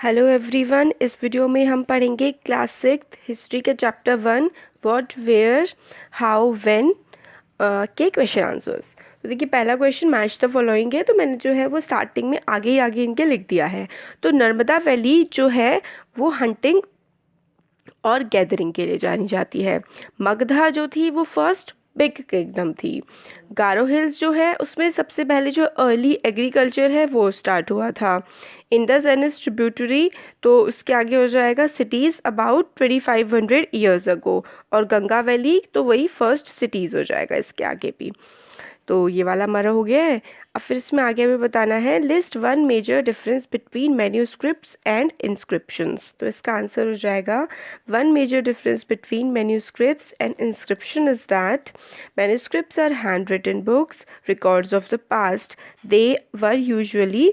Hello everyone. इस video में हम पढ़ेंगे क्लास 6 हिस्ट्री के chapter 1 what where how when के क्वेश्चन आंसर्स। तो देखिए पहला क्वेश्चन मैच द फॉलोइंग है, तो मैंने जो है वो स्टार्टिंग में आगे ही आगे इनके लिख दिया है। तो नर्मदा वैली जो है वो हंटिंग और गैदरिंग के लिए जानी जाती है। मगधा जो थी वो फर्स्ट बिग किंगडम थी। गारो हिल्स जो है उसमें सबसे पहले जो अर्ली एग्रीकल्चर है वो स्टार्ट हुआ था। इंडस एंड ट्रिब्यूटरी, तो उसके आगे हो जाएगा सिटीज़ अबाउट 2500 ईयर्स अगो। और गंगा वैली तो वही फर्स्ट सिटीज़ हो जाएगा इसके आगे भी। तो ये वाला हमारा हो गया है। अब फिर इसमें आगे हमें बताना है list one major difference between manuscripts and inscriptions. तो इसका आंसर हो जाएगा one major difference between manuscripts and inscription is that manuscripts are hand written books records of the past. They were usually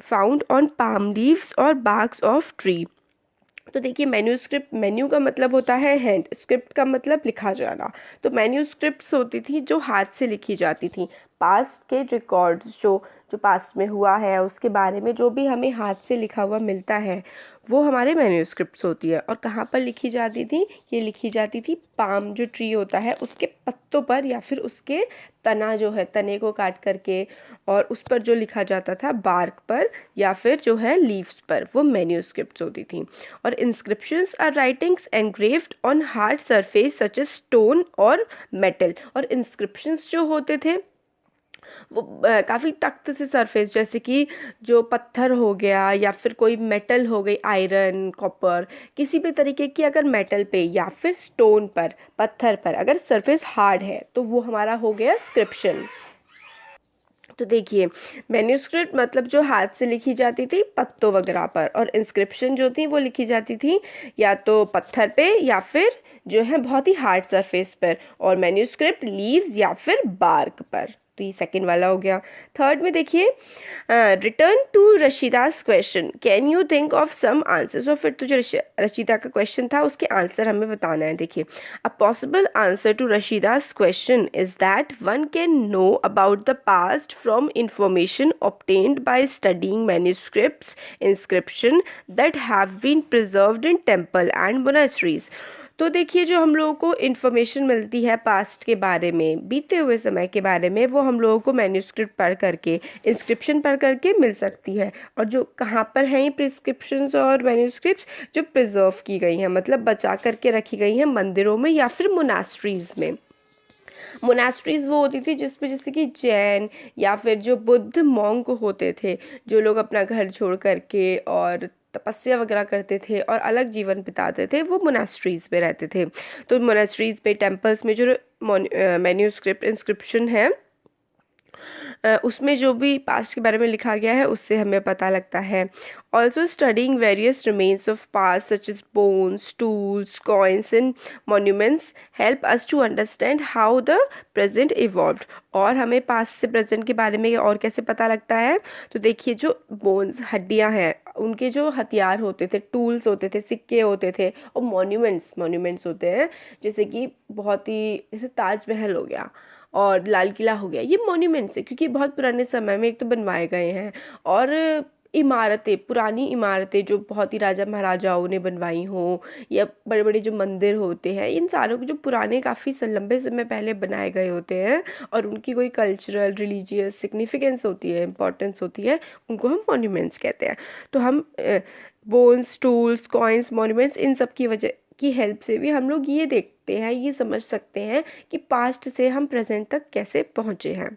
found on palm leaves और barks of tree. तो देखिए manuscript, menu का मतलब होता है hand, script का मतलब लिखा जाना। तो मैन्यूस्क्रिप्ट्स होती थी जो हाथ से लिखी जाती थी। पास्ट के रिकॉर्ड्स जो पास्ट में हुआ है उसके बारे में जो भी हमें हाथ से लिखा हुआ मिलता है वो हमारे मैन्यूस्क्रिप्ट्स होती है। और कहाँ पर लिखी जाती थी? ये लिखी जाती थी पाम जो ट्री होता है उसके पत्तों पर, या फिर उसके तना जो है तने को काट करके, और उस पर जो लिखा जाता था बार्क पर या फिर जो है लीव्स पर, वो मैन्यूस्क्रिप्ट्स होती थी। और inscriptions are writings engraved on hard surface such as stone और मेटल। और इंस्क्रिप्शंस जो होते थे वो काफ़ी तख्त से सरफेस, जैसे कि जो पत्थर हो गया या फिर कोई मेटल हो गई, आयरन, कॉपर, किसी भी तरीके की अगर मेटल पे या फिर स्टोन पर, पत्थर पर अगर सरफेस हार्ड है तो वो हमारा हो गया स्क्रिप्शन। तो देखिए मैन्यूस्क्रिप्ट मतलब जो हाथ से लिखी जाती थी पत्तों वगैरह पर, और इंस्क्रिप्शन जो थी वो लिखी जाती थी या तो पत्थर पे या फिर जो है बहुत ही हार्ड सरफेस पर, और मैन्यूस्क्रिप्ट लीव्स या फिर बार्क पर। तो ये सेकंड वाला हो गया। थर्ड में देखिए return to Rashida's question, can you think of some answers. और फिर तो जो रशीदा का क्वेश्चन था उसके आंसर हमें बताना है। देखिए a possible answer to Rashida's question is that one can know about the past from information obtained by studying manuscripts inscription that have been preserved in temple and monasteries। तो देखिए जो हम लोगों को इन्फॉर्मेशन मिलती है पास्ट के बारे में, बीते हुए समय के बारे में, वो हम लोगों को मैन्यूस्क्रिप्ट पढ़ करके, इंस्क्रिप्शन पढ़ करके मिल सकती है। और जो कहाँ पर हैं ये प्रिस्क्रिप्शंस और मैन्यूस्क्रिप्ट्स? जो प्रिजर्व की गई हैं, मतलब बचा करके रखी गई हैं मंदिरों में या फिर मोनास्ट्रीज में। मोनास्ट्रीज वो होती थी जिसमें जैसे कि जैन या फिर जो बुद्ध मॉन्क होते थे, जो लोग अपना घर छोड़ करके और तपस्या वगैरह करते थे और अलग जीवन बिताते थे, वो मोनास्ट्रीज में रहते थे। तो मोनास्ट्रीज पे, टेम्पल्स में जो मैन्यूस्क्रिप्ट इंस्क्रिप्शन है उसमें जो भी पास्ट के बारे में लिखा गया है उससे हमें पता लगता है। Also studying various remains of past such as bones, tools, coins and monuments help us to understand how the present evolved. और हमें पास्ट से प्रेजेंट के बारे में और कैसे पता लगता है? तो देखिए जो बोन्स, हड्डियां हैं, उनके जो हथियार होते थे, टूल्स होते थे, सिक्के होते थे, और मॉन्यूमेंट्स होते हैं, जैसे कि बहुत ही, जैसे ताजमहल हो गया और लाल किला हो गया, ये मॉन्यूमेंट्स है क्योंकि बहुत पुराने समय में एक तो बनवाए गए हैं। और इमारतें, पुरानी इमारतें जो बहुत ही राजा महाराजाओं ने बनवाई हों, या बड़े बड़े जो मंदिर होते हैं, इन सारों के जो पुराने काफ़ी लंबे समय पहले बनाए गए होते हैं और उनकी कोई कल्चरल, रिलीजियस सिग्निफिकेंस होती है, इंपॉर्टेंस होती है, उनको हम मॉन्यूमेंट्स कहते हैं। तो हम बोन्स, टूल्स, कॉइन्स, मॉन्यूमेंट्स, इन सब की वजह की हेल्प से भी हम लोग ये देखते हैं, ये समझ सकते हैं कि पास्ट से हम प्रेजेंट तक कैसे पहुँचे हैं।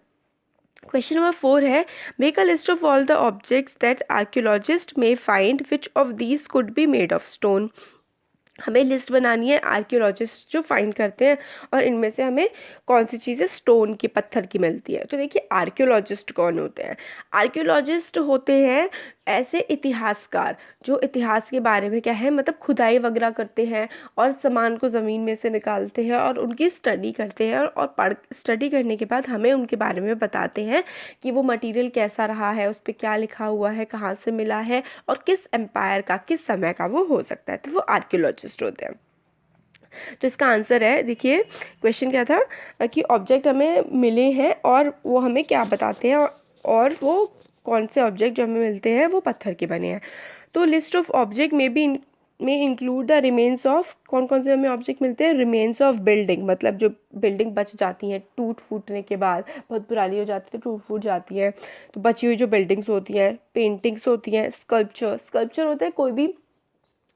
क्वेश्चन नंबर 4 है make a list of all the objects that archaeologist may find which of these could be made of stone. हमें लिस्ट बनानी है आर्कियोलॉजिस्ट जो फाइंड करते हैं और इनमें से हमें कौन सी चीज़ें स्टोन की, पत्थर की मिलती है। तो देखिए आर्कियोलॉजिस्ट कौन होते हैं? आर्कियोलॉजिस्ट होते हैं ऐसे इतिहासकार जो इतिहास के बारे में क्या है, मतलब खुदाई वगैरह करते हैं और सामान को ज़मीन में से निकालते हैं और उनकी स्टडी करते हैं, और स्टडी करने के बाद हमें उनके बारे में बताते हैं कि वो मटेरियल कैसा रहा है, उस पर क्या लिखा हुआ है, कहाँ से मिला है और किस एम्पायर का, किस समय का वो हो सकता है। तो वो आर्कियोलॉजिस्ट होते हैं। तो इसका आंसर है, देखिए क्वेश्चन क्या था कि ऑब्जेक्ट हमें मिले हैं और वो हमें क्या बताते हैं और वो कौन से ऑब्जेक्ट जो हमें मिलते हैं वो पत्थर के बने हैं। तो लिस्ट ऑफ ऑब्जेक्ट में इंक्लूड द रिमेन्स ऑफ, कौन कौन से हमें ऑब्जेक्ट मिलते हैं, रिमेन्स ऑफ बिल्डिंग, मतलब जो बिल्डिंग बच जाती हैं टूट फूटने के बाद, बहुत पुरानी हो जाती है, टूट फूट जाती है, तो बची हुई जो बिल्डिंग्स होती हैं, पेंटिंग्स होती हैं, स्कल्पचर होता है कोई भी,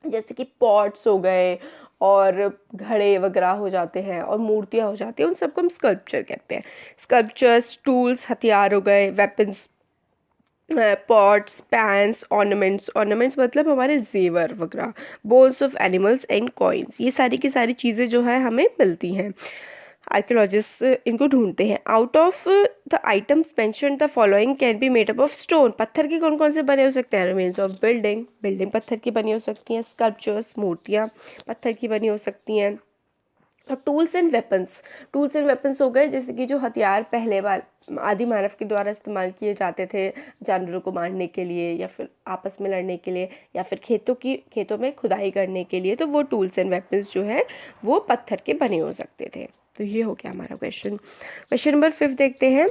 जैसे कि पॉट्स हो गए और घड़े वगैरह हो जाते हैं और मूर्तियाँ हो जाती हैं, उन सबको हम स्कल्पचर कहते हैं। स्कल्पचर्स, टूल्स, हथियार हो गए, वेपन्स, पॉट्स, पैन्स, ऑर्नामेंट्स मतलब हमारे जेवर वगैरह, bones of animals and coins, ये सारी की सारी चीज़ें जो है हमें मिलती हैं। आर्कियोलॉजिस्ट इनको ढूंढते हैं। Out of the items mention the following can be made up of stone, पत्थर के कौन कौन से बने हो सकते हैं, रिमेन्स ऑफ बिल्डिंग पत्थर की बनी हो सकती हैं, स्कल्पचर्स, मूर्तियाँ पत्थर की बनी हो सकती हैं। और टूल्स एंड वेपन्स हो गए, जैसे कि जो हथियार पहले बार आदि मानव के द्वारा इस्तेमाल किए जाते थे जानवरों को मारने के लिए, या फिर आपस में लड़ने के लिए, या फिर खेतों में खुदाई करने के लिए, तो वो टूल्स एंड वेपन्स जो है वो पत्थर के बने हो सकते थे। तो ये हो गया हमारा क्वेश्चन नंबर 5 देखते हैं।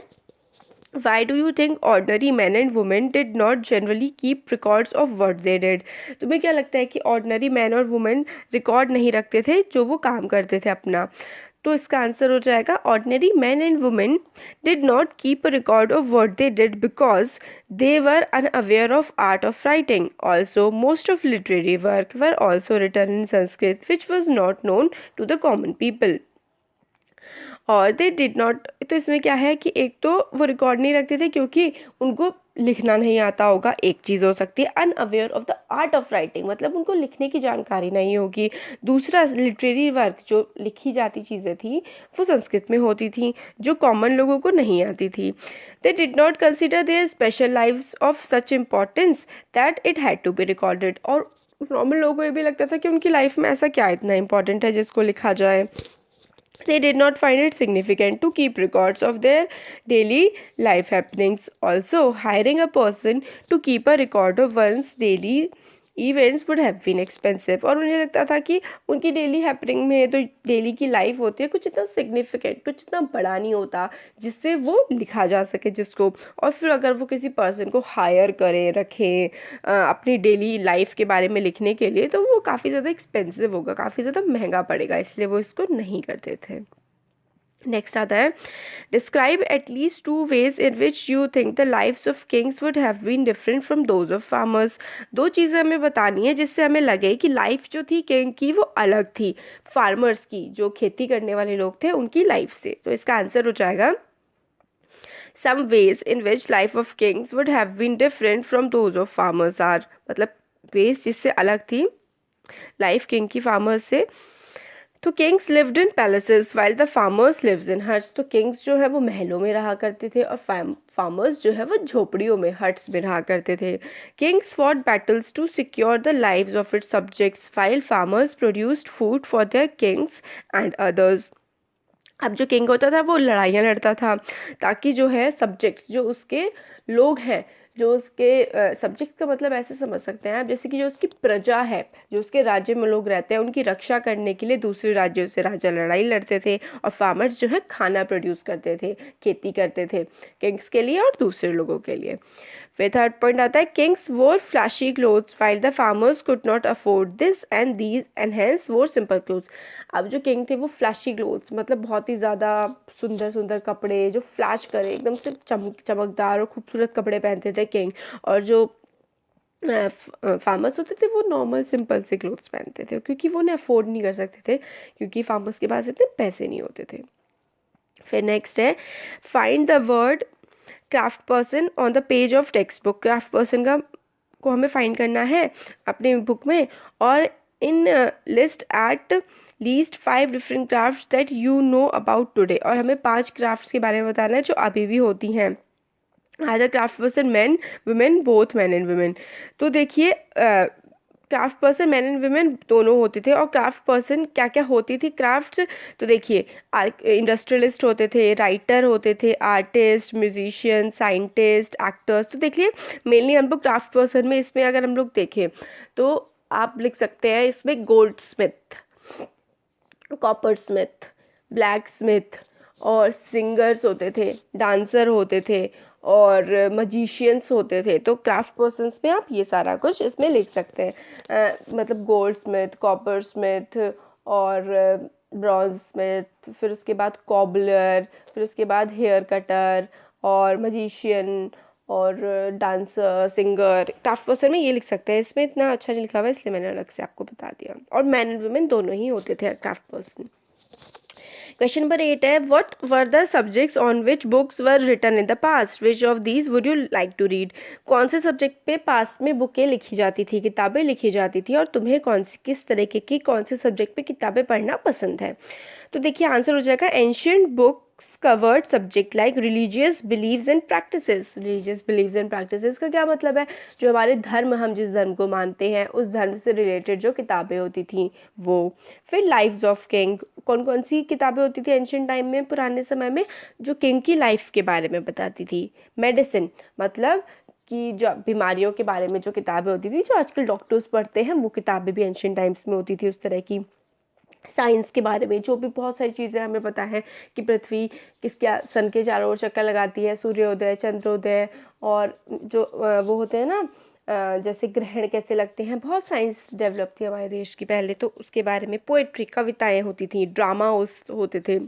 Why do you think ordinary men and women did not generally keep records of what they did? तुम्हें क्या लगता है कि ऑर्डिनरी मैन और वुमेन रिकॉर्ड नहीं रखते थे जो वो काम करते थे अपना? तो इसका आंसर हो जाएगा ordinary man and women did not keep a record of what they did because they were unaware of art of writing. Also most of literary work were also written in Sanskrit which was not known to the common people. और they did not, तो इसमें क्या है कि एक तो वो record नहीं रखते थे क्योंकि उनको लिखना नहीं आता होगा, एक चीज़ हो सकती है। Unaware of the art of writing मतलब उनको लिखने की जानकारी नहीं होगी। दूसरा, लिटरेरी वर्क जो लिखी जाती चीज़ें थी वो संस्कृत में होती थी जो कॉमन लोगों को नहीं आती थी। They did not consider their special lives of such importance that it had to be recorded. और नॉर्मल लोगों को ये भी लगता था कि उनकी लाइफ में ऐसा क्या इतना इंपॉर्टेंट है जिसको लिखा जाए। They did not find it significant to keep records of their daily life happenings. Also, hiring a person to keep a record of one's daily events would have been expensive. और उन्हें लगता था कि उनकी डेली हैपनिंग में, तो daily की life होती है, कुछ इतना सिग्निफिकेंट, कुछ इतना बड़ा नहीं होता जिससे वो लिखा जा सके जिसको। और फिर अगर वो किसी पर्सन को हायर करें, रखें अपनी डेली लाइफ के बारे में लिखने के लिए, तो वो काफ़ी ज़्यादा एक्सपेंसिव होगा, काफ़ी ज़्यादा महंगा पड़ेगा, इसलिए वो इसको नहीं करते थे। नेक्स्ट आता है, describe at least 2 ways in which you think the lives of kings would have been different from those of farmers। 2 चीज़ें हमें बतानी है जिससे हमें लगे कि लाइफ जो थी किंग की वो अलग थी फार्मर्स की, जो खेती करने वाले लोग थे उनकी लाइफ से। तो इसका आंसर हो जाएगा some ways in which life of kings would have been different from those of farmers are, मतलब ways जिससे अलग थी लाइफ किंग की फार्मर्स से। तो kings lived in palaces while the farmers lives in huts. तो किंग्स जो है वो महलों में रहा करते थे और फार्मर्स जो है वो झोपड़ियों में, हट्स में रहा करते थे। Kings fought battles to secure the lives of its subjects while farmers produced food for their kings and others. अब जो किंग होता था वो लड़ाइयाँ लड़ता था ताकि जो है सब्जेक्ट्स, जो उसके लोग हैं, जो उसके सब्जेक्ट का मतलब ऐसे समझ सकते हैं आप, जैसे कि जो उसकी प्रजा है, जो उसके राज्य में लोग रहते हैं, उनकी रक्षा करने के लिए दूसरे राज्यों से राजा लड़ाई लड़ते थे और फार्मर्स जो है खाना प्रोड्यूस करते थे, खेती करते थे किंग्स के लिए और दूसरे लोगों के लिए। फिर थर्ड पॉइंट आता है, kings wore flashy clothes while the farmers could not afford this and these and hence wore simple clothes. अब जो किंग थे वो फ्लैशी क्लोथ्स मतलब बहुत ही ज़्यादा सुंदर सुंदर कपड़े जो फ्लैश करे, एकदम से चमकदार और खूबसूरत कपड़े पहनते थे किंग, और जो फार्मर्स होते थे वो नॉर्मल सिंपल से क्लोथ्स पहनते थे क्योंकि वो उन्हें अफोर्ड नहीं कर सकते थे, क्योंकि फार्मर्स के पास इतने पैसे नहीं होते थे। फिर नेक्स्ट है, find the word craft person on the page of text book. Craft person को हमें फाइंड करना है अपनी बुक में, और in list at least 5 different crafts that you know about today. और हमें 5 क्राफ्ट्स के बारे में बताना है जो अभी भी होती हैं। Are the craft person man women, both man and women. तो देखिए craft person man and women दोनों होते थे। और क्राफ्ट पर्सन क्या क्या होती थी क्राफ्ट्स, तो देखिए इंडस्ट्रियलिस्ट होते थे, राइटर होते थे, आर्टिस्ट, म्यूजिशियन, साइंटिस्ट, एक्टर्स। तो देखिए मेनली हम लोग क्राफ्ट पर्सन में, इसमें अगर हम लोग देखें तो आप लिख सकते हैं इसमें gold Smith, copper Smith, black Smith, और सिंगर्स होते थे, डांसर होते थे, और मजिशियंस होते थे। तो क्राफ्ट पर्सन्स में आप ये सारा कुछ इसमें लिख सकते हैं, मतलब गोल्ड स्मिथ, कॉपर स्मिथ और ब्रॉन्ज स्मिथ, फिर उसके बाद कॉबलर, फिर उसके बाद हेयर कटर और मजिशियन और डांसर, सिंगर। क्राफ्ट पर्सन में ये लिख सकते हैं। इसमें इतना अच्छा नहीं लिखा हुआ है इसलिए मैंने अलग से आपको बता दिया। और मैन एंड वुमेन दोनों ही होते थे क्राफ्ट पर्सन। क्वेश्चन नंबर 8 है, what were the subjects on which books were written in the past, which of these would you like to read. कौन से सब्जेक्ट पे पास्ट में बुकें लिखी जाती थी, किताबें लिखी जाती थी, और तुम्हें किस तरीके की कौन से सब्जेक्ट पे किताबें पढ़ना पसंद है। तो देखिए आंसर हो जाएगा ancient books covered subject like religious beliefs and practices. Religious beliefs and practices का क्या मतलब है, जो हमारे धर्म, हम जिस धर्म को मानते हैं उस धर्म से रिलेटेड जो किताबें होती थी वो। फिर लाइव्स ऑफ किंग, कौन कौन सी किताबें होती थी एंशियंट टाइम में, पुराने समय में, जो किंग की लाइफ के बारे में बताती थी। मेडिसिन मतलब कि जो बीमारियों के बारे में जो किताबें होती थी, जो आजकल डॉक्टर्स पढ़ते हैं, वो किताबें भी एंशियंट टाइम्स में होती थी उस तरह की। साइंस के बारे में जो भी बहुत सारी चीज़ें हमें पता है कि पृथ्वी किसके सन के चारों ओर चक्कर लगाती है, सूर्योदय, चंद्रोदय, और जो वो होते हैं ना, जैसे ग्रहण कैसे लगते हैं, बहुत साइंस डेवलप थी हमारे देश की पहले, तो उसके बारे में पोएट्री, कविताएं होती थी, ड्रामा होते थे।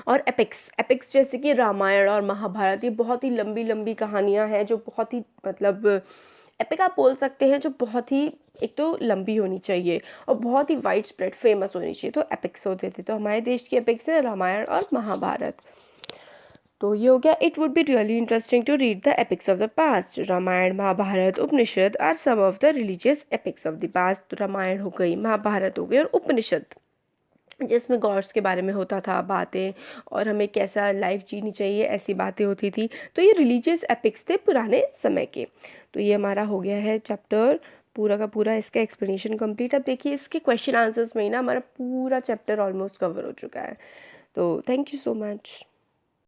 और एपिक्स, एपिक्स जैसे कि रामायण और महाभारत, ये बहुत ही लंबी लंबी कहानियां हैं जो बहुत ही मतलब एपिक आप बोल सकते हैं, जो बहुत ही एक तो लंबी होनी चाहिए और बहुत ही वाइड स्प्रेड फेमस होनी चाहिए, तो एपिक्स होते थे। तो हमारे देश की एपिक्स है रामायण और महाभारत। तो ये हो गया, it would be really interesting to read the epics of the past. Ramayan, Mahabharat, Upanishad are some of the religious epics of the past. तो रामायण हो गई, महाभारत हो गई, और उपनिषद जिसमें गॉड्स के बारे में होता था बातें, और हमें कैसा लाइफ जीनी चाहिए ऐसी बातें होती थी। तो ये रिलीजियस एपिक्स थे पुराने समय के। तो ये हमारा हो गया है चैप्टर पूरा का पूरा, इसका एक्सप्लेनेशन कंप्लीट। अब देखिए इसके क्वेश्चन आंसर्स में ही ना हमारा पूरा चैप्टर ऑलमोस्ट कवर हो चुका है। तो थैंक यू सो मच।